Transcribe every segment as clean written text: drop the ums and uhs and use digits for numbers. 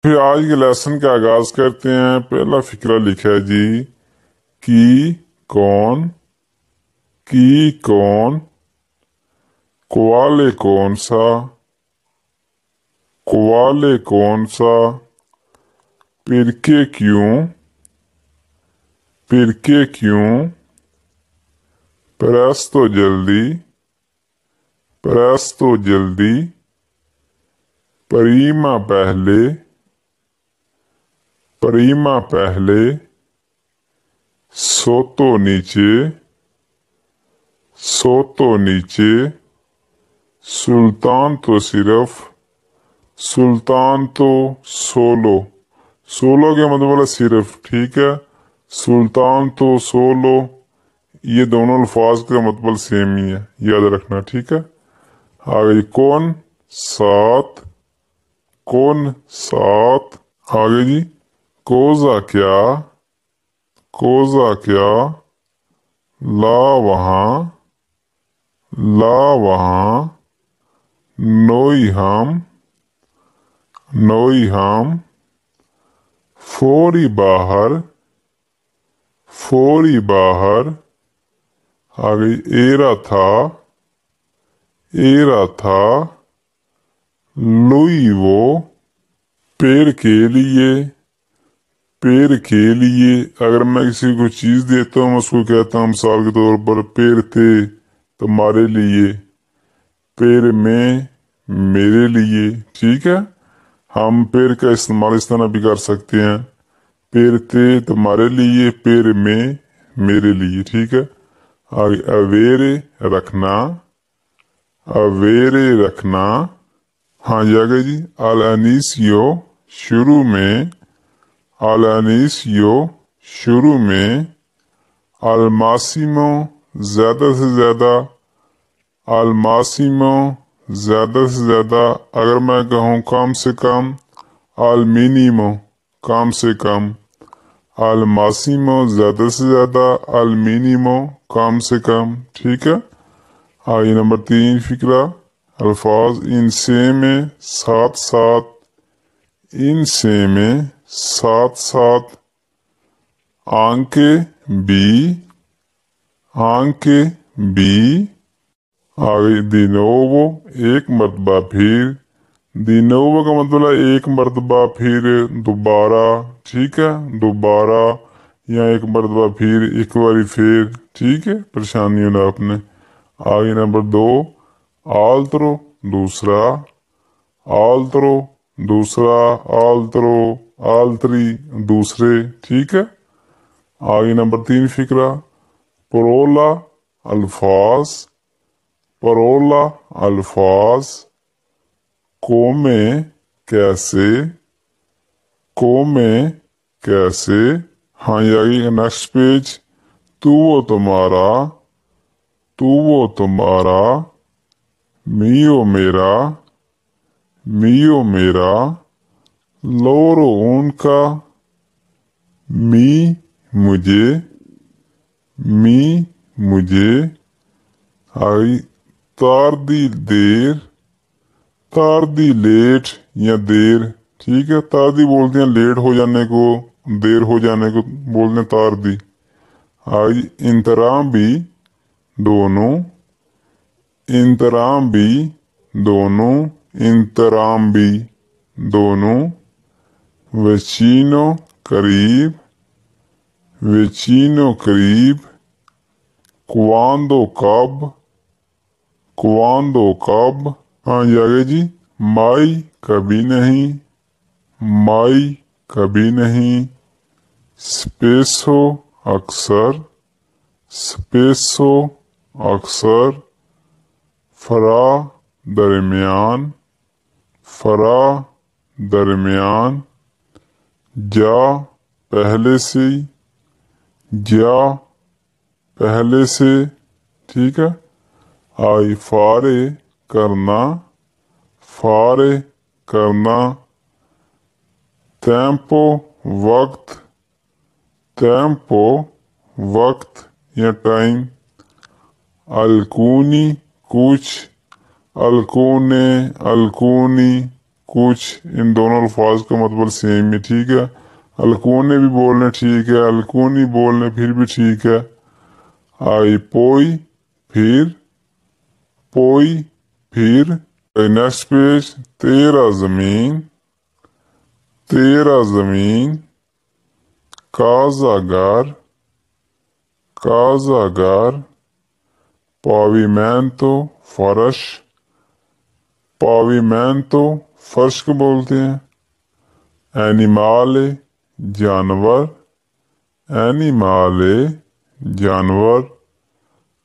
پھر آج کے لیسن کا آغاز کرتے ہیں۔ پہلا فقرہ لکھا ہے جی، کون، کی کون، کوالے کون سا، کوالے کون سا، پھر کے کیوں، پھر کے کیوں، پرستو جلدی، پرستو جلدی، پریما پہلے، پریما پہلے، سوتو نیچے، سوتو نیچے، سلطان تو صرف، سلطان تو سولو، سولو کے مطلب ہے صرف، ٹھیک ہے، سلطان تو سولو، یہ دونوں الفاظ کا مطلب سیم ہی ہے، یاد رکھنا، ٹھیک ہے۔ آگے کون، سات، کون سات، آگے جی کوزا کیا، کوزا کیا، لا وہاں، لا وہاں، نوئی ہم، نوئی ہم، فوری باہر، فوری باہر، آگے ایرا تھا، ایرا تھا، لوئی وہ، پیر کے لیے، پیر کے لیے، اگر میں کسی کو چیز دیتا ہوں اس کو کہتا ہوں مثال کے طور پر پیر تھے تمہارے لیے، پیر میں میرے لیے، ٹھیک ہے۔ ہم پیر کا استعمال اس طرح بھی کر سکتے ہیں، پیر تھے تمہارے لیے، پیر میں میرے لیے، ٹھیک ہے۔ آگے اویرے رکھنا، اویرے رکھنا، ہاں جی آگے جی الانیسیو شروع میں، الانیسیو شروع میں، الماسیمو زیادہ سے زیادہ، الماسیمو زیادہ سے زیادہ، اگر میں کہوں کم سے کم، المینیمو کم سے کم، الماسیمو زیادہ سے زیادہ، المینیمو کم سے کم، ٹھیک ہے۔ آگے نمبر 3 فقرہ، الفاظ ان سے میں ساتھ ساتھ، ان سے میں ساتھ ساتھ، آنکھیں بھی، آنکھیں بھی، آگے دینوو ایک مرتبہ پھر، دینوو کا مطلب ہے ایک مرتبہ پھر دوبارہ، ٹھیک ہے، دوبارہ یا ایک مرتبہ پھر، ایک باری پھر، ٹھیک ہے، پریشانی ہونا آپ نے۔ آگے نمبر 2 آلترو دوسرا، آلترو دوسرا، آلترو آلتری دوسرے، ٹھیک ہے۔ آگے نمبر 3 فقرہ، پرولا الفاظ، پرولا الفاظ، کومے کیسے، کومے کیسے، ہاں یہ آگے نیکسٹ پیج، تو وہ تمہارا، تو وہ تمہارا، میو میرا، میو میرا، لورو ان کا، می مجھے، می مجھے، آئی تاردی دیر، تاردی لیٹ یا دیر، ٹھیک ہے، تاردی بولتے ہیں لیٹ ہو جانے کو، دیر ہو جانے کو بولتے ہیں تاردی۔ آئی انترام بھی دونوں، انترام بھی دونوں، انترام بھی دونوں، ویچینو قریب، ویچینو قریب، کواندو کب، کواندو کب، ہاں جی آگے جی مائی کبھی نہیں، مائی کبھی نہیں، سپیسو اکثر، سپیسو اکثر، فرا درمیان، فرا درمیان، جا پہلے سے، جا پہلے سے، ٹھیک ہے۔ آئی فارے کرنا، فارے کرنا، تیمپو وقت، تیمپو وقت یا ٹائم، الکونی کچھ، الکونے الکونی کچھ ان دونوں الفاظ کا مطلب سیم ہے، ٹھیک ہے۔ الکونے بھی بولنے ٹھیک ہے، الکونی بولنے پھر بھی ٹھیک ہے۔ آئی پوئی پھر، پوئی پھر۔ نیکسٹ پیج، تیرا زمین، تیرا زمین، کازا گھر، کازا گھر۔ پاویمینتو فرش، پاویمینتو فرش کو بولتے ہیں۔ اینیمالے جانور، اینیمالے جانور۔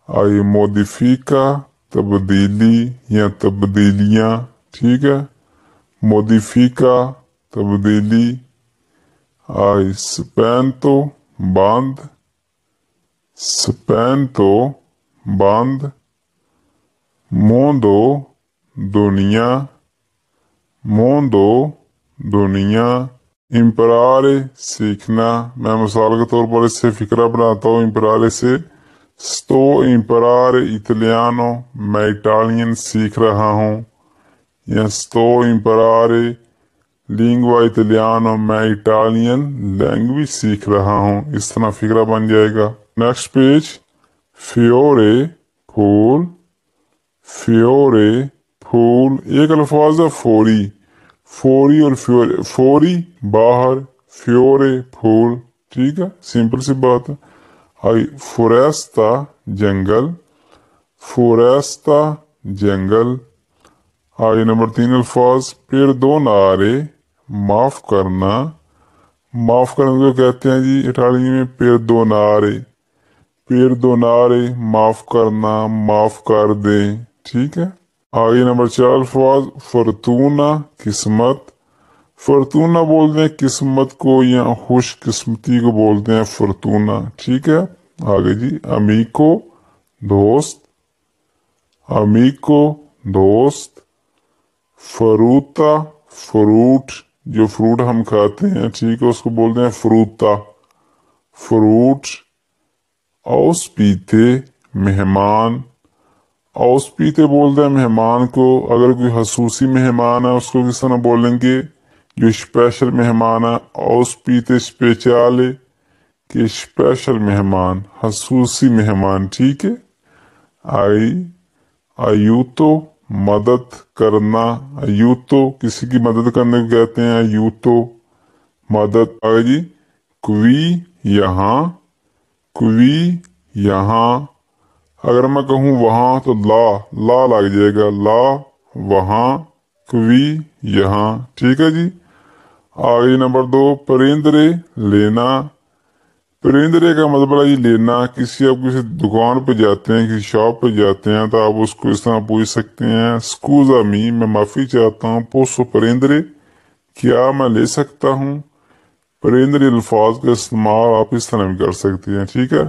آئی موڈیفیکا تبدیلی یا تبدیلیاں، ٹھیک ہے۔ موڈیفیکا تبدیلی۔ آئی سپینتو بند، سپینتو بند۔ موندو دنیا، موندو دنیا۔ امپرارے سیکھنا، میں مثال کے طور پر اس سے فکرہ بناتا ہوں امپرارے سے۔ sto imparare italiano، میں اٹالین سیکھ رہا ہوں، یا sto imparare lingua italiano، میں اٹالین لینگویج سیکھ رہا ہوں، اس طرح فکرہ بن جائے گا۔ نیکسٹ پیج، فیورے پھول، فیورے پھول۔ ایک الفاظ ہے فوری، فوری اور فیورے، فوری باہر، فیورے پھول، ٹھیک ہے، سمپل سی بات ہے۔ آئی فوریستا جنگل، فوریستا جنگل۔ آئی نمبر 3 الفاظ، پردونارے معاف کرنا، معاف کرنے کو کہتے ہیں جی اٹالین میں پردونارے، پردونارے معاف کرنا، معاف کر دیں، ٹھیک ہے۔ آگے نمبر 4 الفاظ، فرتونا قسمت، فرتونا بولتے ہیں قسمت کو یا خوش قسمتی کو بولتے ہیں فرتونا، ٹھیک ہے۔ آگے جی، امیکو دوست، امیکو دوست۔ فروتا فروٹ، جو فروٹ ہم کھاتے ہیں، ٹھیک ہے، اس کو بولتے ہیں فروتا، فروٹ۔ اوسپیتے مہمان، اوسپیتے بولتے ہیں مہمان کو، اگر کوئی خصوصی مہمان ہے اس کو کس طرح بولیں گے، جو اسپیشل مہمان ہے، اوسپیتے اسپیشالے، کہ اسپیشل مہمان، خصوصی مہمان، ٹھیک ہے۔ ایوتو مدد کرنا، ایوتو کسی کی مدد کرنے کو کہتے ہیں، ایوتو مدد۔ آگے جی، کوی یہاں، کوی یہاں۔ اگر میں کہوں وہاں تو لا، لا لگ جائے گا، لا وہاں، کوی یہاں، ٹھیک ہے جی۔ آگے نمبر 2 پرندرے لینا، پرندرے کا مطلب ہے لینا، آپ کسی دکان پہ جاتے ہیں، کسی شاپ پہ جاتے ہیں تو آپ اس کو اس طرح پوچھ سکتے ہیں، سکوزا می، میں معافی چاہتا ہوں، پوسو پرندرے، کیا میں لے سکتا ہوں۔ پرندرے الفاظ کا استعمال آپ اس طرح بھی کر سکتے ہیں، ٹھیک ہے۔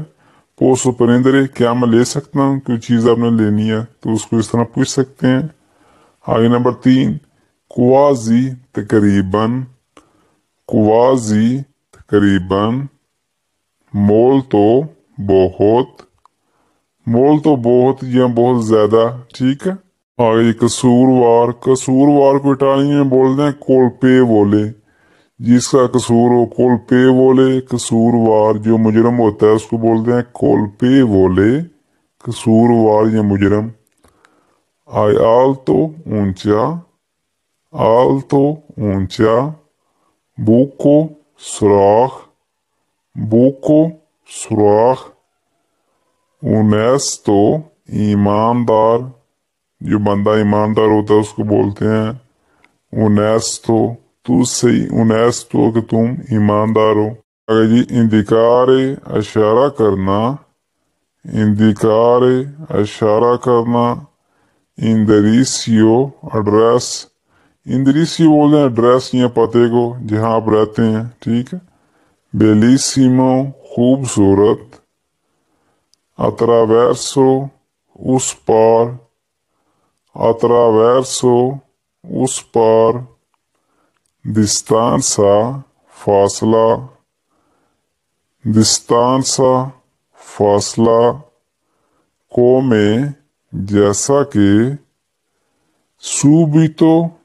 پوسو پرندرے، کیا میں لے سکتا ہوں، کوئی چیز آپ نے لینی ہے تو اس کو اس طرح پوچھ سکتے ہیں۔ آگے نمبر 3 کوازی تقریباً، کوازی تقریباً۔ مول تو بہت، مول تو بہت یا بہت زیادہ، ٹھیک ہے۔ آگے قصوروار، قصوروار کو اٹالین میں بولتے ہیں کولپے بولے، جس کا قصور ہو کولپے بولے، قصوروار جو مجرم ہوتا ہے اس کو بولتے ہیں کولپے بولے، قصوروار یا مجرم۔ آئی آلتو اونچا، آلتو اونچا۔ بوکو سوراخ، بوکو سوراخ۔ اونیستو ایماندار، جو بندہ ایماندار ہوتا ہے اس کو بولتے ہیں اونیستو، تو صحیح اونیستو کہ تم ایماندار ہو۔ اگر جی، اندکارے اشارہ کرنا، اندکارے اشارہ کرنا۔ اندریسیو ایڈریس، اندریسیو بولتے ہیں ایڈریس یا پتے کو جہاں آپ رہتے ہیں، ٹھیک ہے۔ بیلیسیمو خوبصورت۔ اتراویرسو اس پار، اتراویرسو اس پار۔ دستانسا فاصلہ، دستانسا فاصلہ۔ کومے جیسا کہ۔ سوبیتو